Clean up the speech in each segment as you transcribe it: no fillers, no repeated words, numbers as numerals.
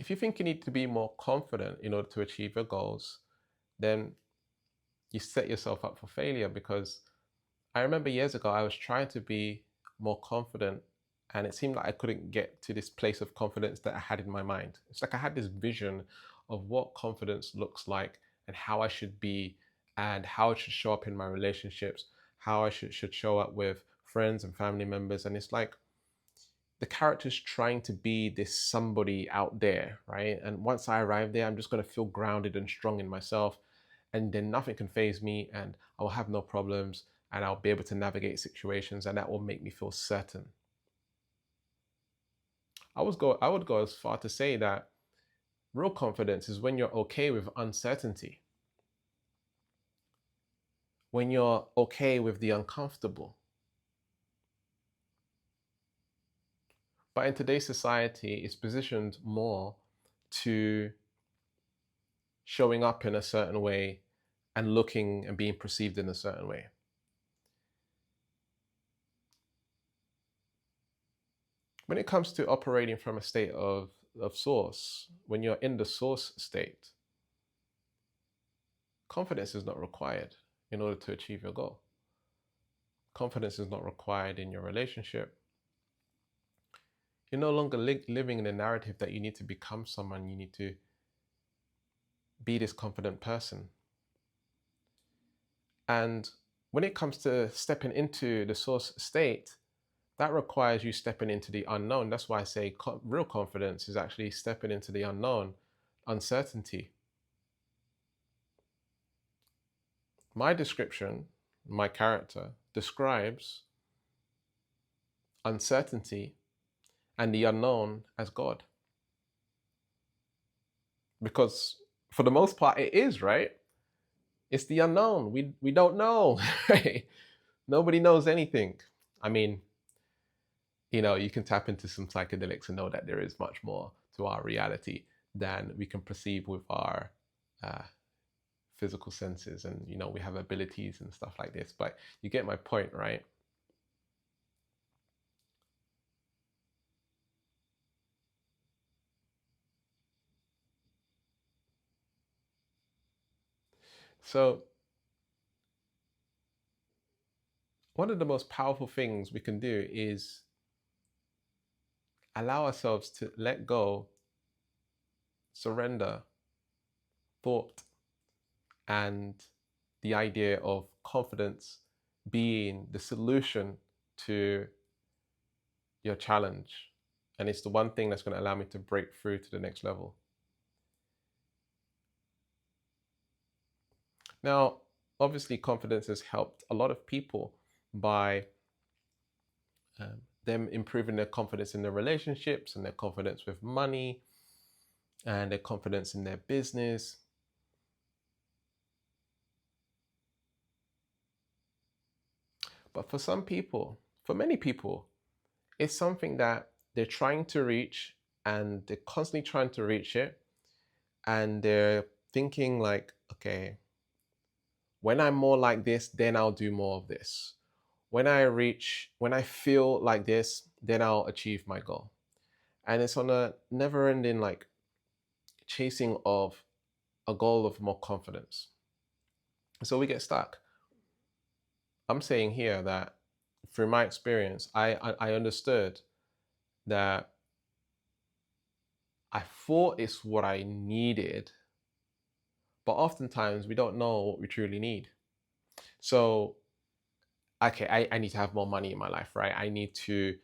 if you think you need to be more confident in order to achieve your goals, then you set yourself up for failure. Because I remember years ago, I was trying to be more confident, and it seemed like I couldn't get to this place of confidence that I had in my mind. It's like I had this vision of what confidence looks like and how I should be and how it should show up in my relationships, how I should show up with friends and family members. And it's like the character's trying to be this somebody out there, right? And once I arrive there, I'm just going to feel grounded and strong in myself, and then nothing can faze me, and I will have no problems, and I'll be able to navigate situations, and that will make me feel certain. I would go as far to say that real confidence is when you're okay with uncertainty, when you're okay with the uncomfortable. But in today's society, it's positioned more to showing up in a certain way and looking and being perceived in a certain way. When it comes to operating from a state of source, when you're in the source state, confidence is not required in order to achieve your goal. Confidence is not required in your relationship. You're no longer living in the narrative that you need to become someone, you need to be this confident person. And when it comes to stepping into the source state, that requires you stepping into the unknown. That's why I say real confidence is actually stepping into the unknown, uncertainty. My description, my character, describes uncertainty and the unknown as God. Because for the most part, it is, right? It's the unknown. We don't know, right? Nobody knows anything. I mean, you can tap into some psychedelics and know that there is much more to our reality than we can perceive with our physical senses. And, we have abilities and stuff like this. But you get my point, right? So one of the most powerful things we can do is allow ourselves to let go, surrender thought, and the idea of confidence being the solution to your challenge. And it's the one thing that's going to allow me to break through to the next level. Now, obviously, confidence has helped a lot of people by them improving their confidence in their relationships and their confidence with money and their confidence in their business. But for some people, for many people, it's something that they're trying to reach, and they're constantly trying to reach it. And they're thinking like, okay, when I'm more like this, then I'll do more of this. When I feel like this, then I'll achieve my goal. And it's on a never ending like chasing of a goal of more confidence. So we get stuck. I'm saying here that through my experience, I understood that I thought it's what I needed, but oftentimes we don't know what we truly need. So, okay, I need to have more money in my life, right? I need to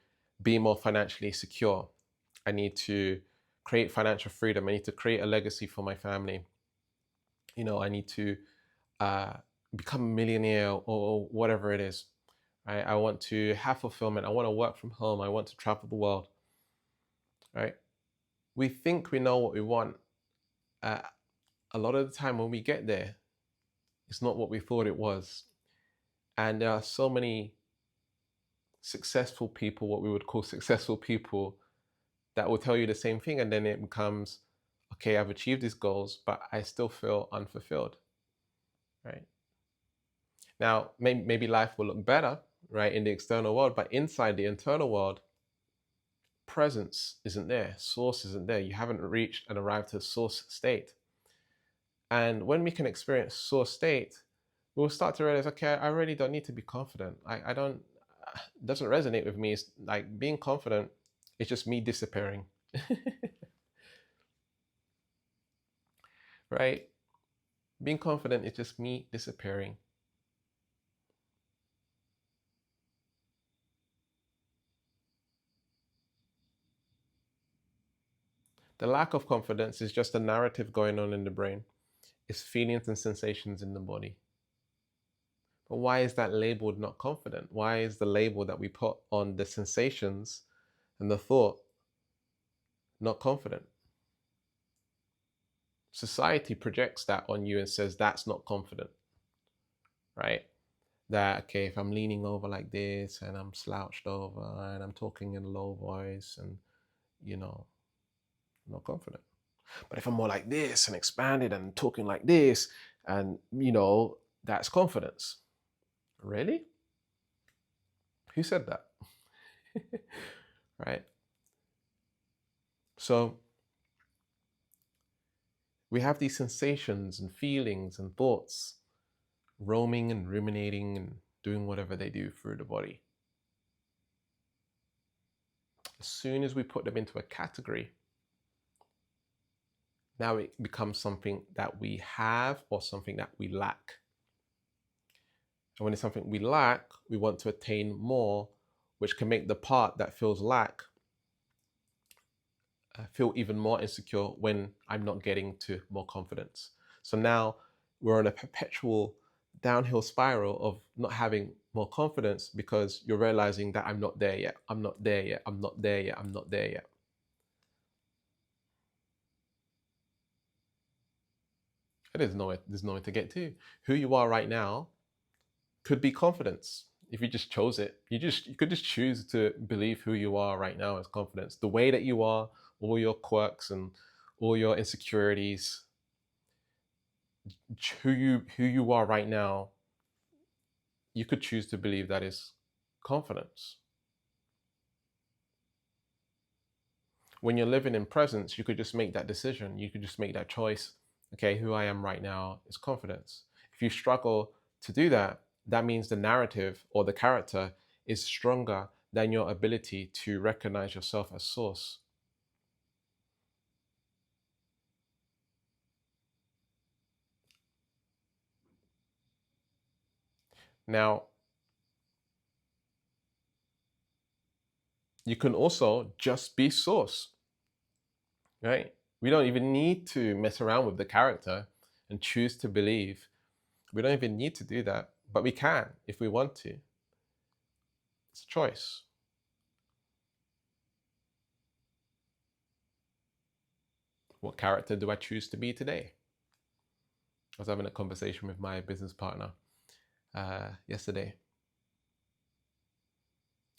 be more financially secure. I need to create financial freedom. I need to create a legacy for my family. I need to uh, become a millionaire, or whatever it is. Right? I want to have fulfillment. I want to work from home. I want to travel the world. Right? We think we know what we want. A lot of the time when we get there, it's not what we thought it was. And there are so many successful people, what we would call successful people, that will tell you the same thing. And then it becomes, okay, I've achieved these goals, but I still feel unfulfilled. Right? Now, maybe life will look better, right, in the external world, but inside the internal world, presence isn't there, source isn't there. You haven't reached and arrived to source state. And when we can experience source state, we'll start to realize, okay, I really don't need to be confident. I don't, it doesn't resonate with me. It's like being confident, it's just me disappearing. Right? Being confident is just me disappearing. The lack of confidence is just a narrative going on in the brain. It's feelings and sensations in the body. But why is that labeled not confident? Why is the label that we put on the sensations and the thought not confident? Society projects that on you and says that's not confident, right? That, okay, if I'm leaning over like this and I'm slouched over and I'm talking in a low voice and, you know, not confident. But if I'm more like this and expanded and talking like this, and, that's confidence. Really? Who said that? Right? So we have these sensations and feelings and thoughts roaming and ruminating and doing whatever they do through the body. As soon as we put them into a category, now it becomes something that we have or something that we lack. And when it's something we lack, we want to attain more, which can make the part that feels lack feel even more insecure when I'm not getting to more confidence. So now we're on a perpetual downhill spiral of not having more confidence because you're realizing that I'm not there yet. I'm not there yet. I'm not there yet. I'm not there yet. And there's nowhere to get to. Who you are right now could be confidence. If you just chose it, you could just choose to believe who you are right now as confidence. The way that you are, all your quirks and all your insecurities, who you are right now, you could choose to believe that is confidence. When you're living in presence, you could just make that decision. You could just make that choice. Okay, who I am right now is confidence. If you struggle to do that, that means the narrative or the character is stronger than your ability to recognize yourself as source. Now, you can also just be source, right? We don't even need to mess around with the character and choose to believe. We don't even need to do that, but we can if we want to. It's a choice. What character do I choose to be today? I was having a conversation with my business partner yesterday,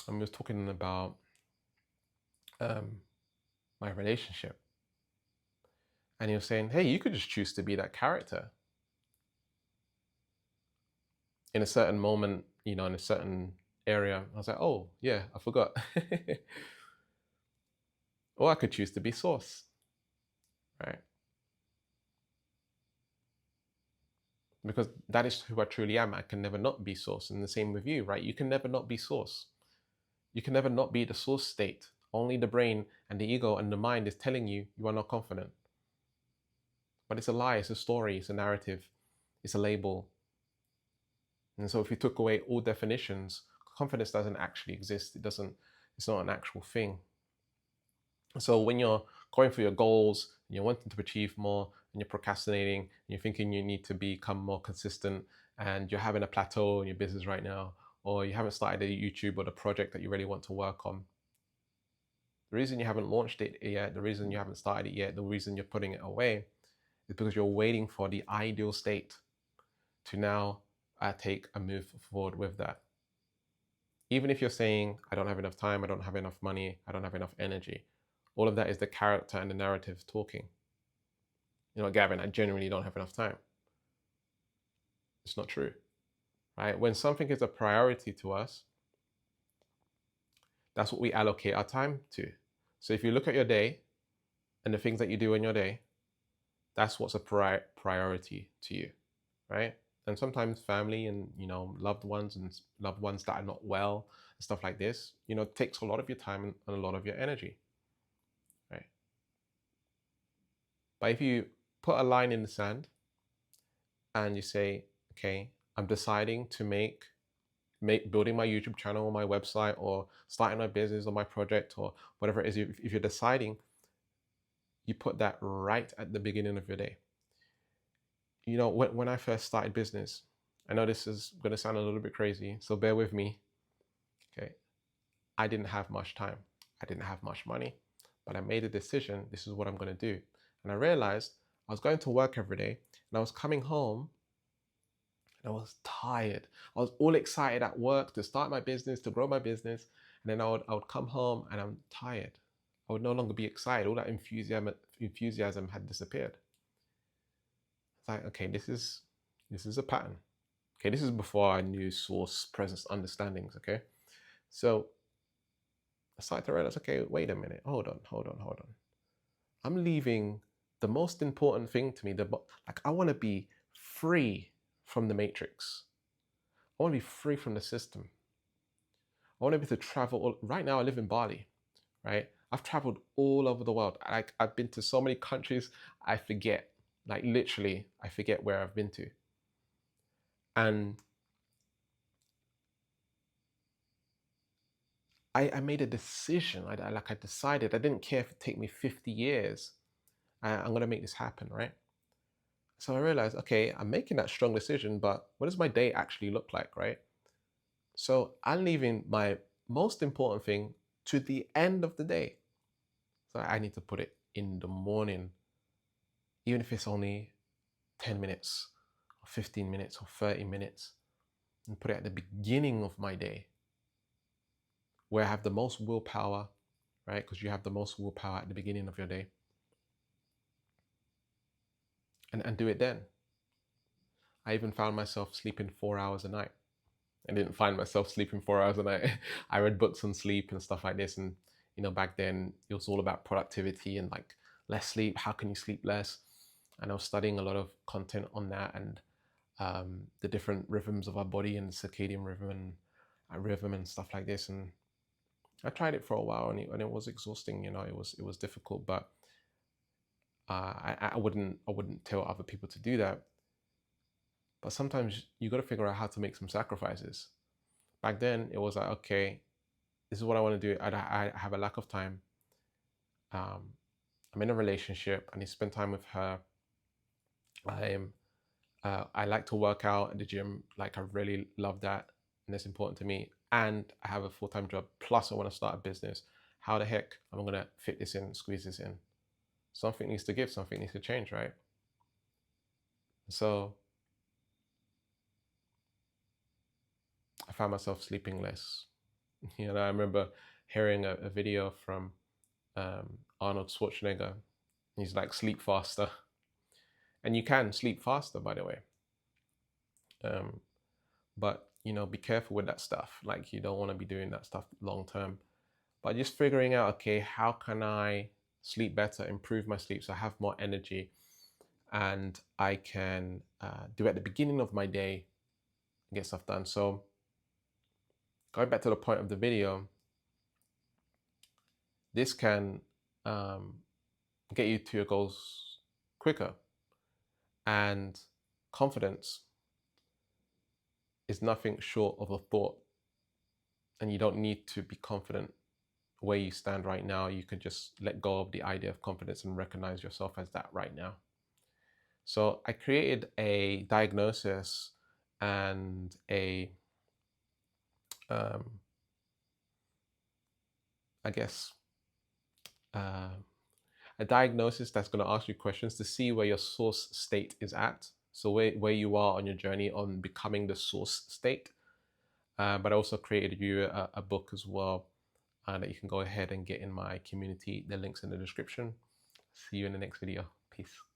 and we was talking about my relationship, and he was saying, "Hey, you could just choose to be that character in a certain moment, in a certain area." I was like, "Oh, yeah, I forgot." Or I could choose to be source, right? Because that is who I truly am. I can never not be source. And the same with you, right? You can never not be source. You can never not be the source state. Only the brain and the ego and the mind is telling you you are not confident. But it's a lie, it's a story, it's a narrative, it's a label. And so if you took away all definitions, confidence doesn't actually exist. It's not an actual thing. So when you're going for your goals and you're wanting to achieve more and you're procrastinating and you're thinking you need to become more consistent and you're having a plateau in your business right now, or you haven't started a YouTube or the project that you really want to work on, the reason you haven't launched it yet, the reason you haven't started it yet, the reason you're putting it away is because you're waiting for the ideal state to now take a move forward with that. Even if you're saying, I don't have enough time, I don't have enough money, I don't have enough energy, all of that is the character and the narrative talking. Gavin, I genuinely don't have enough time. It's not true, right? When something is a priority to us, that's what we allocate our time to. So if you look at your day and the things that you do in your day, that's what's a priority to you, right? And sometimes family and loved ones that are not well and stuff like this, takes a lot of your time and a lot of your energy, right? But if you put a line in the sand and you say, okay, I'm deciding to make building my YouTube channel or my website or starting my business or my project or whatever it is, if you're deciding, you put that right at the beginning of your day. When I first started business, I know this is going to sound a little bit crazy, so bear with me. Okay. I didn't have much time. I didn't have much money, but I made a decision. This is what I'm going to do. And I realized I was going to work every day and I was coming home and I was tired. I was all excited at work to start my business, to grow my business. And then I would come home and I'm tired. I would no longer be excited. All that enthusiasm had disappeared. It's like, okay, this is a pattern. Okay, this is before I knew source, presence, understandings. Okay, so I started to realize, okay, wait a minute, hold on. I'm leaving the most important thing to me. I want to be free from the matrix. I want to be free from the system. I want to be able to travel. Right now, I live in Bali, right? I've traveled all over the world. I've been to so many countries, I forget. Like literally, I forget where I've been to. And I made a decision. I decided. I didn't care if it take me 50 years. I'm going to make this happen, right? So I realized, okay, I'm making that strong decision, but what does my day actually look like, right? So I'm leaving my most important thing to the end of the day. So I need to put it in the morning, even if it's only 10 minutes or 15 minutes or 30 minutes, and put it at the beginning of my day where I have the most willpower, right? Because you have the most willpower at the beginning of your day. And do it then. I even found myself sleeping 4 hours a night. I didn't find myself sleeping 4 hours a night. I read books on sleep and stuff like this. And, back then it was all about productivity and like less sleep. How can you sleep less? And I was studying a lot of content on that and the different rhythms of our body and circadian rhythm and stuff like this. And I tried it for a while and it was exhausting. It was difficult, but I wouldn't tell other people to do that. But sometimes you got to figure out how to make some sacrifices. Back then, it was like, okay, this is what I want to do. I have a lack of time. I'm in a relationship. I need to spend time with her. I like to work out at the gym. Like I really love that, and it's important to me. And I have a full-time job. Plus, I want to start a business. How the heck am I going to fit this in, squeeze this in? Something needs to give. Something needs to change, right? So I found myself sleeping less. I remember hearing a video from Arnold Schwarzenegger. He's like, sleep faster. And you can sleep faster, by the way. But, be careful with that stuff. Like, you don't want to be doing that stuff long term. But just figuring out, okay, how can I sleep better, improve my sleep so I have more energy and I can do it at the beginning of my day and get stuff done. So going back to the point of the video, this can get you to your goals quicker. And confidence is nothing short of a thought. And you don't need to be confident where you stand right now. You could just let go of the idea of confidence and recognize yourself as that right now. So I created a diagnosis and a diagnosis that's going to ask you questions to see where your source state is at. So where you are on your journey on becoming the source state. But I also created you a book as well that you can go ahead and get in my community. The link's in the description. See you in the next video. Peace.